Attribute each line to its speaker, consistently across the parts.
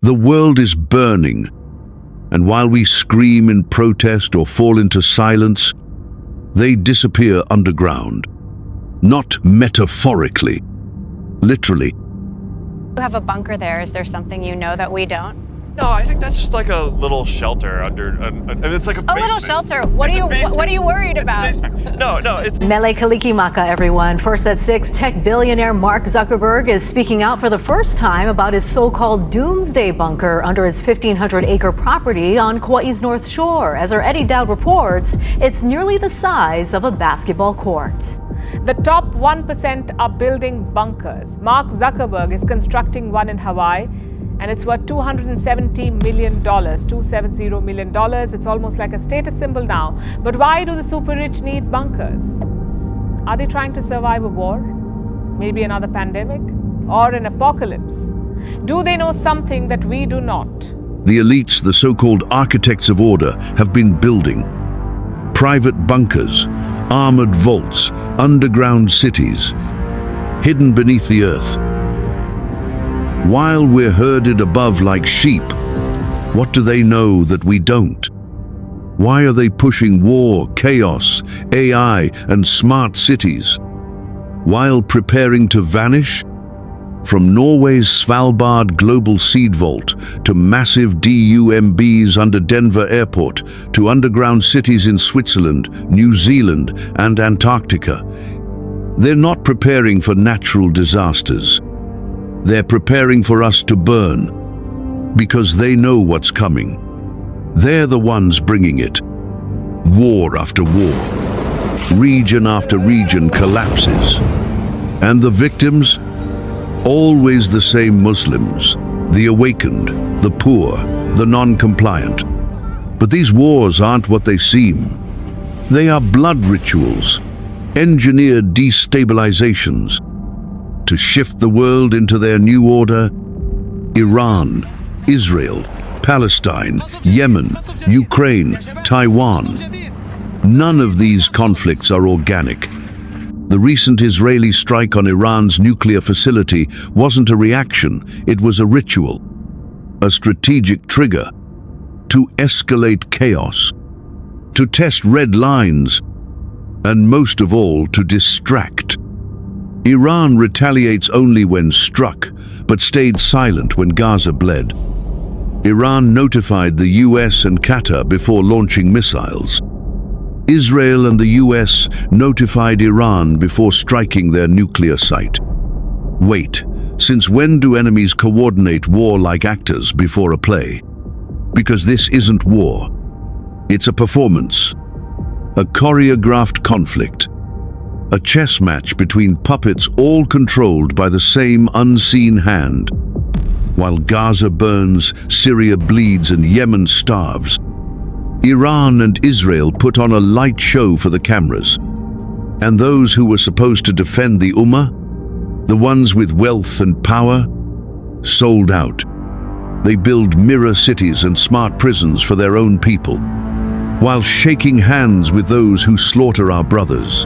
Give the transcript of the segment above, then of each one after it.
Speaker 1: The world is burning, and while we scream in protest or fall into silence, they disappear underground. Not metaphorically, literally.
Speaker 2: You have a bunker there. Is there something you know that we don't?
Speaker 3: No, I think that's just like a little shelter under, and it's like a basement.
Speaker 2: A little shelter. What are you worried about?
Speaker 3: It's a basement. No, it's...
Speaker 4: Mele Kalikimaka, everyone. First at 6, tech billionaire Mark Zuckerberg is speaking out for the first time about his so-called doomsday bunker under his 1,500-acre property on Kauai's North Shore. As our Eddie Dowd reports, it's nearly the size of a basketball court.
Speaker 5: The top 1% are building bunkers. Mark Zuckerberg is constructing one in Hawaii, and it's worth $270 million, $270 million. It's almost like a status symbol now. But why do the super rich need bunkers? Are they trying to survive a war? Maybe another pandemic? Or an apocalypse? Do they know something that we do not?
Speaker 1: The elites, the so-called architects of order, have been building private bunkers, armored vaults, underground cities, hidden beneath the earth. While we're herded above like sheep, what do they know that we don't? Why are they pushing war, chaos, AI, and smart cities, while preparing to vanish? From Norway's Svalbard Global Seed Vault to massive DUMBs under Denver Airport to underground cities in Switzerland, New Zealand, and Antarctica, they're not preparing for natural disasters. They're preparing for us to burn, because they know what's coming. They're the ones bringing it. War after war. Region after region collapses. And the victims? Always the same Muslims, the awakened, the poor, the non-compliant. But these wars aren't what they seem. They are blood rituals, engineered destabilizations. To shift the world into their new order, Iran, Israel, Palestine, Yemen, Ukraine, Taiwan. None of these conflicts are organic. The recent Israeli strike on Iran's nuclear facility wasn't a reaction, it was a ritual, a strategic trigger to escalate chaos, to test red lines, and most of all, to distract. Iran retaliates only when struck, but stayed silent when Gaza bled. Iran notified the US and Qatar before launching missiles. Israel and the US notified Iran before striking their nuclear site. Wait, since when do enemies coordinate war like actors before a play? Because this isn't war. It's a performance, a choreographed conflict. A chess match between puppets all controlled by the same unseen hand. While Gaza burns, Syria bleeds, and Yemen starves, Iran and Israel put on a light show for the cameras. And those who were supposed to defend the Ummah, the ones with wealth and power, sold out. They build mirror cities and smart prisons for their own people, while shaking hands with those who slaughter our brothers.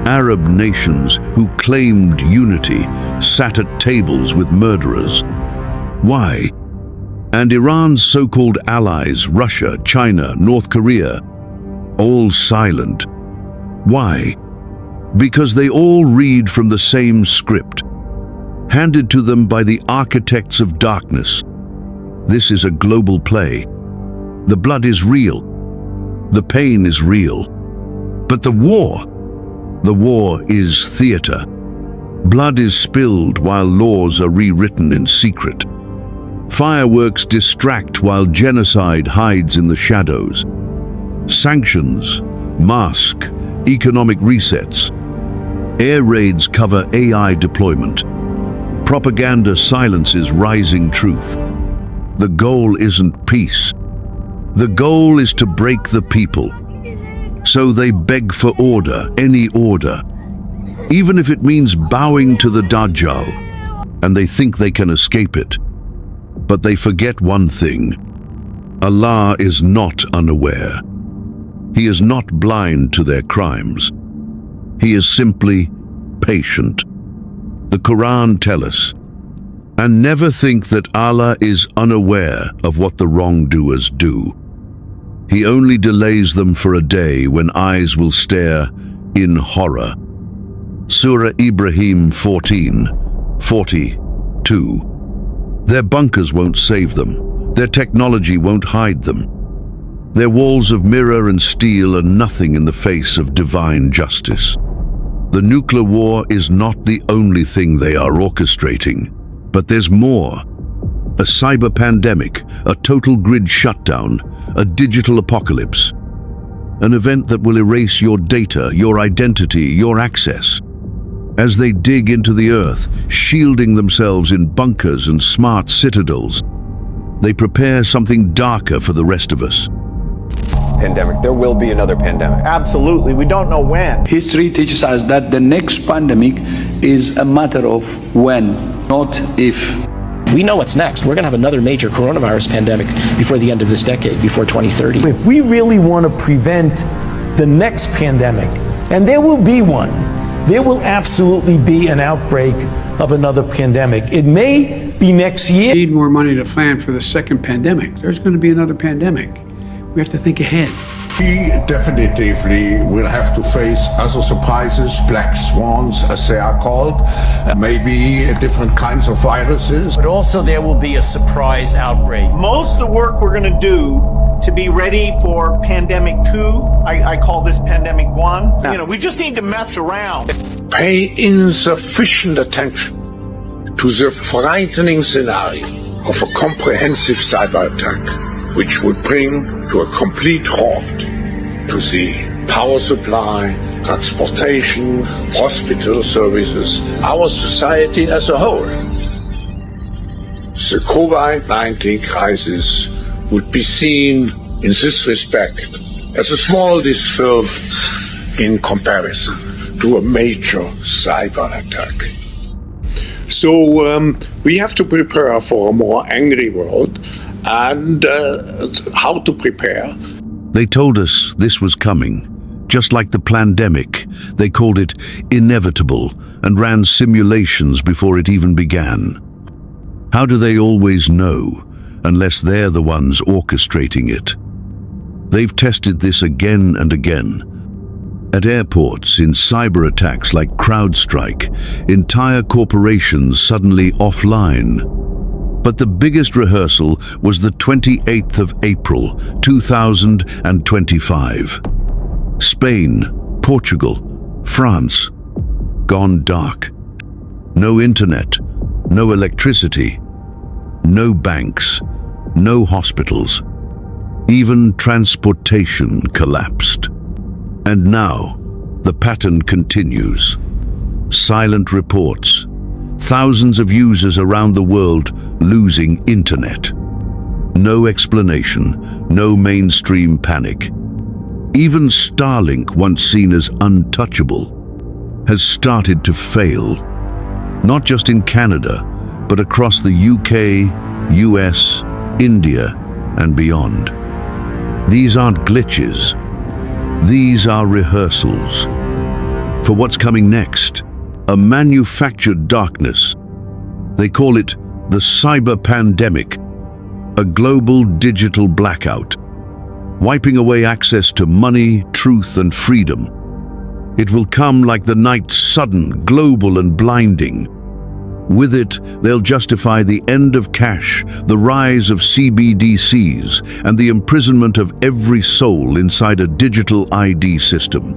Speaker 1: Arab nations who claimed unity sat at tables with murderers. Why? And Iran's so-called allies, Russia, China, North Korea, all silent. Why? Because they all read from the same script, handed to them by the architects of darkness. This is a global play. The blood is real. The pain is real. But the war is theater. Blood is spilled while laws are rewritten in secret. Fireworks distract while genocide hides in the shadows. Sanctions, mask, economic resets. Air raids cover AI deployment. Propaganda silences rising truth. The goal isn't peace. The goal is to break the people. So they beg for order, any order, even if it means bowing to the Dajjal, and they think they can escape it. But they forget one thing. Allah is not unaware. He is not blind to their crimes. He is simply patient. The Quran tells us, And never think that Allah is unaware of what the wrongdoers do. He only delays them for a day when eyes will stare in horror. Surah Ibrahim 14:42. Their bunkers won't save them. Their technology won't hide them. Their walls of mirror and steel are nothing in the face of divine justice. The nuclear war is not the only thing they are orchestrating, but there's more. A cyber pandemic, a total grid shutdown, a digital apocalypse. An event that will erase your data, your identity, your access. As they dig into the earth, shielding themselves in bunkers and smart citadels, they prepare something darker for the rest of us.
Speaker 6: Pandemic. There will be another pandemic.
Speaker 7: Absolutely. We don't know when.
Speaker 8: History teaches us that the next pandemic is a matter of when, not if.
Speaker 9: We know what's next. We're going to have another major coronavirus pandemic before the end of this decade, before 2030.
Speaker 10: If we really want to prevent the next pandemic, and there will be one, there will absolutely be an outbreak of another pandemic. It may be next year.
Speaker 11: We need more money to plan for the second pandemic. There's going to be another pandemic. We have to think ahead.
Speaker 12: We definitively will have to face other surprises, black swans as they are called, maybe different kinds of viruses.
Speaker 10: But also there will be a surprise outbreak.
Speaker 7: Most of the work we're going to do to be ready for pandemic 2, I call this pandemic 1. You know, we just need to mess around.
Speaker 12: Pay insufficient attention to the frightening scenario of a comprehensive cyber attack, which would bring to a complete halt to the power supply, transportation, hospital services, our society as a whole. The COVID-19 crisis would be seen in this respect as a small disturbance in comparison to a major cyber attack.
Speaker 13: So we have to prepare for a more angry world. And how to prepare.
Speaker 1: They told us this was coming. Just like the plandemic, they called it inevitable and ran simulations before it even began. How do they always know, unless they're the ones orchestrating it? They've tested this again and again. At airports, in cyber attacks like CrowdStrike, entire corporations suddenly offline. But the biggest rehearsal was the 28th of April, 2025. Spain, Portugal, France, gone dark. No internet, no electricity, no banks, no hospitals. Even transportation collapsed. And now, the pattern continues. Silent reports. Thousands of users around the world losing internet. No explanation, no mainstream panic. Even Starlink, once seen as untouchable, has started to fail. Not just in Canada, but across the UK, US, India, and beyond. These aren't glitches. These are rehearsals for what's coming next. A manufactured darkness. They call it the cyber pandemic, a global digital blackout, wiping away access to money, truth, and freedom. It will come like the night, sudden, global, and blinding. With it, they'll justify the end of cash, the rise of CBDCs, and the imprisonment of every soul inside a digital ID system.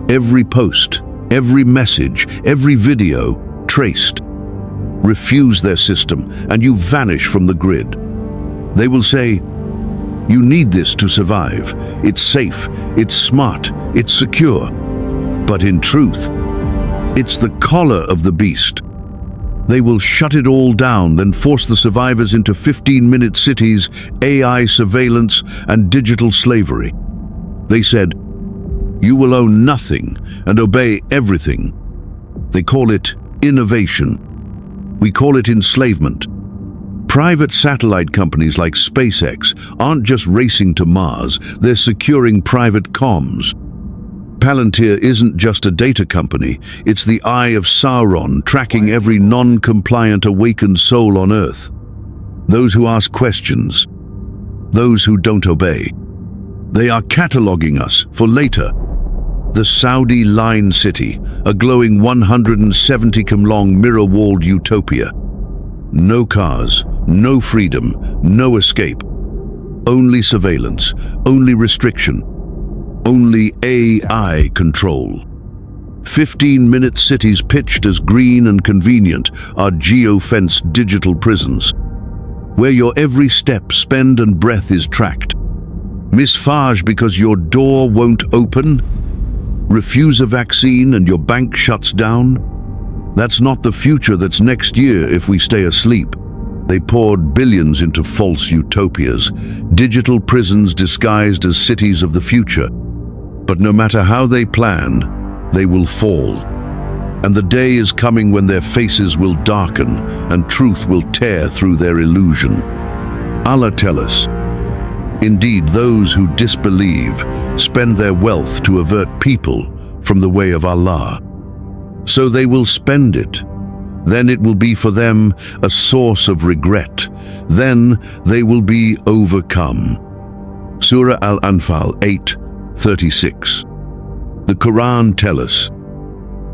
Speaker 1: Every post, every message, every video, traced. Refuse their system, and you vanish from the grid. They will say, "You need this to survive. It's safe, it's smart, it's secure." But in truth, it's the collar of the beast. They will shut it all down, then force the survivors into 15-minute cities, AI surveillance, and digital slavery. They said, "You will own nothing and obey everything." They call it innovation. We call it enslavement. Private satellite companies like SpaceX aren't just racing to Mars, they're securing private comms. Palantir isn't just a data company, it's the eye of Sauron, tracking every non-compliant awakened soul on Earth. Those who ask questions, those who don't obey. They are cataloging us for later. The Saudi Line City, a glowing 170-km-long mirror-walled utopia. No cars, no freedom, no escape. Only surveillance, only restriction, only AI control. 15-minute cities pitched as green and convenient are geo-fenced digital prisons, where your every step, spend and breath is tracked. Misfage because your door won't open? Refuse a vaccine and your bank shuts down? That's not the future that's next year if we stay asleep. They poured billions into false utopias, digital prisons disguised as cities of the future. But no matter how they plan, they will fall. And the day is coming when their faces will darken and truth will tear through their illusion. Allah tell us, indeed those who disbelieve spend their wealth to avert people from the way of Allah. So they will spend it. Then it will be for them a source of regret. Then they will be overcome. Surah Al-Anfal 8:36. The Quran tells us,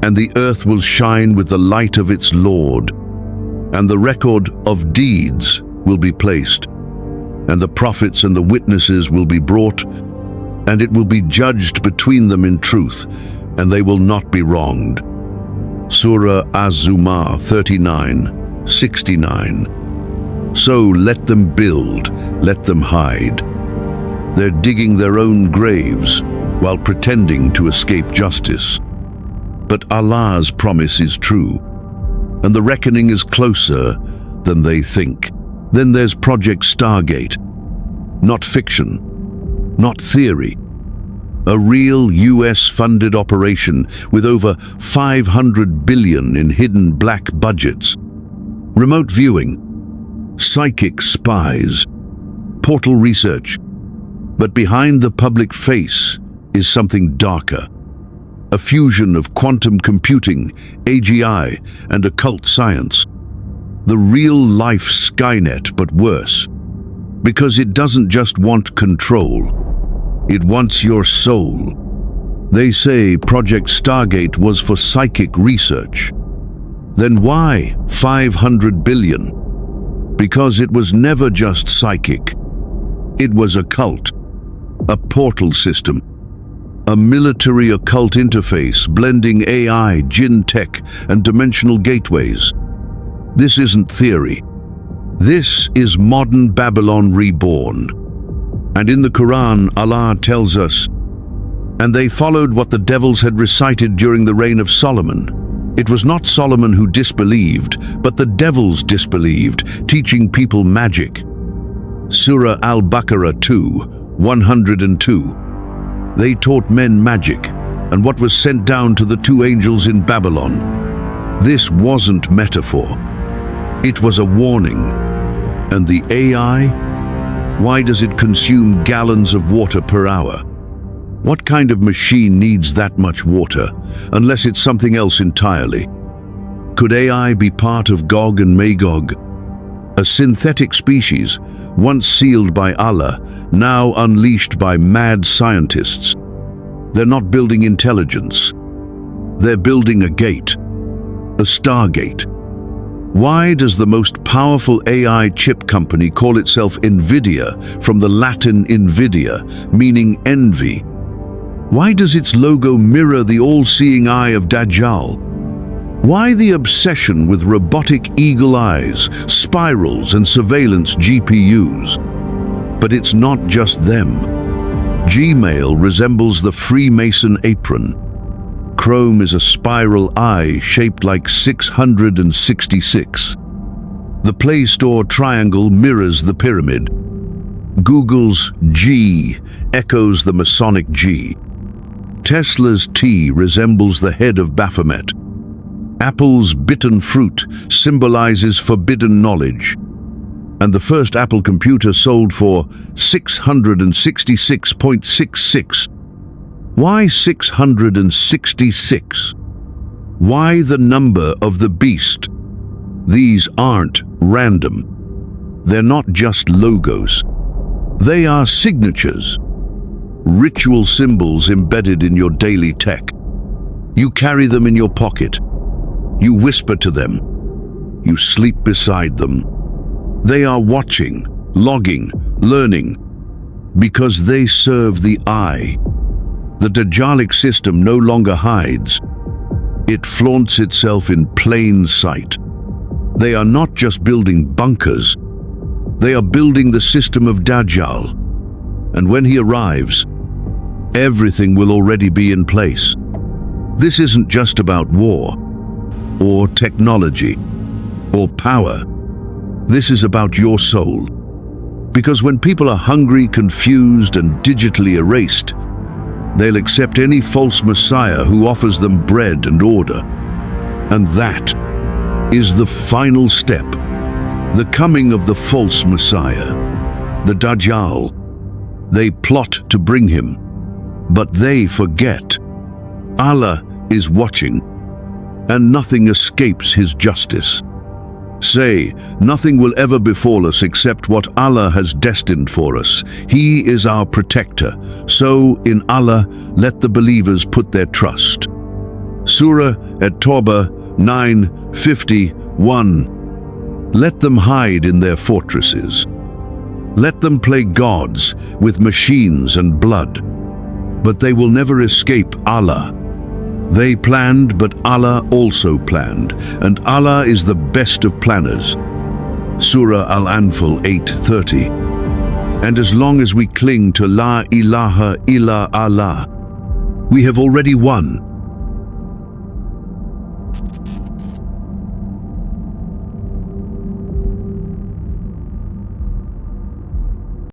Speaker 1: and the earth will shine with the light of its Lord, and the record of deeds will be placed, and the prophets and the witnesses will be brought, and it will be judged between them in truth, and they will not be wronged. Surah Az-Zumar 39:69. So let them build, let them hide. They're digging their own graves while pretending to escape justice. But Allah's promise is true, and the reckoning is closer than they think. Then there's Project Stargate. Not fiction, not theory. A real US-funded operation with over $500 billion in hidden black budgets. Remote viewing, psychic spies, portal research. But behind the public face is something darker. A fusion of quantum computing, AGI, and occult science. The real-life Skynet, but worse. Because it doesn't just want control. It wants your soul. They say Project Stargate was for psychic research. Then why $500 billion? Because it was never just psychic. It was occult, a portal system, a military occult interface blending AI, jinn tech, and dimensional gateways. This isn't theory. This is modern Babylon reborn. And in the Quran, Allah tells us, and they followed what the devils had recited during the reign of Solomon. It was not Solomon who disbelieved, but the devils disbelieved, teaching people magic. Surah Al-Baqarah 2:102. They taught men magic, and what was sent down to the two angels in Babylon. This wasn't metaphor. It was a warning. And the AI? Why does it consume gallons of water per hour? What kind of machine needs that much water, unless it's something else entirely? Could AI be part of Gog and Magog? A synthetic species, once sealed by Allah, now unleashed by mad scientists. They're not building intelligence. They're building a gate, a Stargate. Why does the most powerful AI chip company call itself NVIDIA, from the Latin invidia, meaning envy? Why does its logo mirror the all-seeing eye of Dajjal? Why the obsession with robotic eagle eyes, spirals, and surveillance GPUs? But it's not just them. Gmail resembles the Freemason apron. Chrome is a spiral eye shaped like 666. The Play Store triangle mirrors the pyramid. Google's G echoes the Masonic G. Tesla's T resembles the head of Baphomet. Apple's bitten fruit symbolizes forbidden knowledge. And the first Apple computer sold for $666.66. Why 666? Why the number of the beast? These aren't random. They're not just logos. They are signatures, ritual symbols embedded in your daily tech. You carry them in your pocket. You whisper to them. You sleep beside them. They are watching, logging, learning, because they serve the eye. The Dajjalic system no longer hides. It flaunts itself in plain sight. They are not just building bunkers. They are building the system of Dajjal. And when he arrives, everything will already be in place. This isn't just about war, or technology, or power. This is about your soul. Because when people are hungry, confused, and digitally erased, they'll accept any false messiah who offers them bread and order. And that is the final step. The coming of the false messiah, the Dajjal. They plot to bring him, but they forget. Allah is watching, and nothing escapes his justice. Say, nothing will ever befall us except what Allah has destined for us. He is our protector. So, in Allah, let the believers put their trust. Surah At-Tawbah 9:51. Let them hide in their fortresses. Let them play gods with machines and blood. But they will never escape Allah. They planned, but Allah also planned, and Allah is the best of planners. Surah Al-Anfal 8:30. And as long as we cling to La ilaha illa Allah, we have already won.